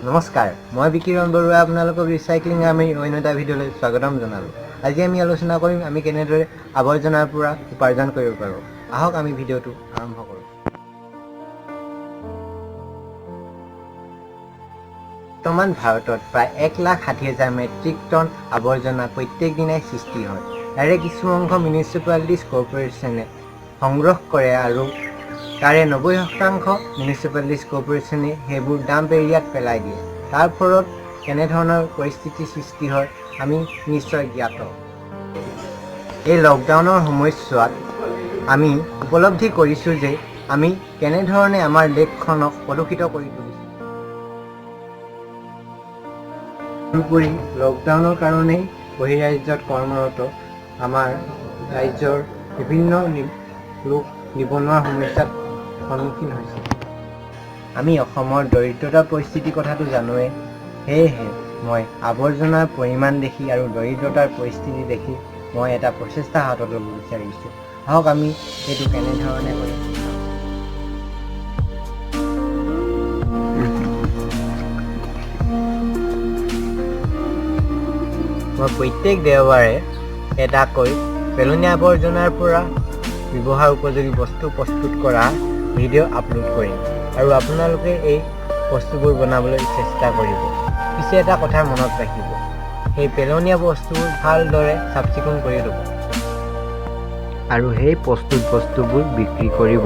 নমস্কাৰ, মই বিকিৰণ বৰুৱা আপোনালোকক ৰিচাইক্লিং আৰ্মিৰ অন্য এটা ভিডিঅ'লৈ স্বাগতম জনালোঁ। আজি আমি আলোচনা কৰিম আমি কেনেদৰে আৱৰ্জনাৰ পৰা উপাৰ্জন কৰিব পাৰোঁ। আহক আমি ভিডিঅ'টো আৰম্ভ কৰোঁ। বৰ্তমান ভাৰতত প্ৰায় 1,60,000 মেট্ৰিক টন আৱৰ্জনা প্ৰত্যেক দিনাই সৃষ্টি হয়। ইয়াৰে কিছু অংশ মিউনিচিপালিটিজ কৰ্পোৰেচনে সংগ্ৰহ কৰে আৰু তাৰে 90% মিউনিচিপালিটিজ কৰ্পোৰেচনে সেইবোৰ ডাম্প এৰিয়াত পেলাই দিয়ে। তাৰ ফলত কেনেধৰণৰ পৰিস্থিতিৰ সৃষ্টি হয় আমি নিশ্চয় জ্ঞাত। এই লকডাউনৰ সময়ছোৱাত আমি উপলব্ধি কৰিছোঁ যে আমি কেনেধৰণে আমাৰ দেশখনক প্ৰদূষিত কৰি তুলিছোঁ। তদুপৰি লকডাউনৰ কাৰণেই বহিৰাজ্যত কৰ্মৰত আমাৰ ৰাজ্যৰ বিভিন্ন লোক নিবনুৱা সমস্যাত সন্মুখীন হৈছে। আমি অসমৰ দৰিদ্ৰতাৰ পৰিস্থিতিৰ কথাটো জানোৱেই। সেয়েহে মই আৱৰ্জনাৰ পৰিমাণ দেখি আৰু দৰিদ্ৰতাৰ পৰিস্থিতি দেখি মই এটা প্ৰচেষ্টা হাতত ল'ব বিচাৰিছোঁ। আহক আমি এইটো কেনেধৰণে কৰিম। মই প্ৰত্যেক দেওবাৰে এটাকৈ পেলনীয়া আৱৰ্জনাৰ পৰা ব্যৱহাৰ উপযোগী বস্তু প্ৰস্তুত কৰা ভিডিঅ' আপলোড কৰিম আৰু আপোনালোকে এই বস্তুবোৰ বনাবলৈ চেষ্টা কৰিব। পিছে এটা কথা মনত ৰাখিব, সেই পেলনীয়া বস্তুবোৰ ভালদৰে চাফ চিকুণ কৰি ল'ব আৰু সেই প্ৰস্তুত বস্তুবোৰ বিক্ৰী কৰিব।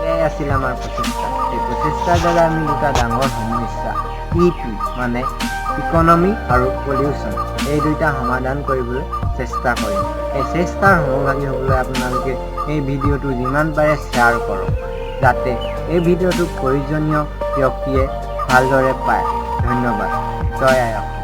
এয়াই আছিল আমাৰ প্ৰচেষ্টা। এই প্ৰচেষ্টাৰ দ্বাৰা আমি দুটা ডাঙৰ সমস্যা EP মানে ইকনমি আৰু পলিউশ্যন এই দুইটা সমাধান কৰিবলৈ চেষ্টা কৰিম। এই চেষ্টাৰ সহভাগী হ'বলৈ আপোনালোকে এই ভিডিঅ'টো যিমান পাৰে শ্বেয়াৰ কৰক, যাতে এই ভিডিঅ'টো প্ৰয়োজনীয় ব্যক্তিয়ে ভালদৰে পায়। ধন্যবাদ। জয় আই অসম।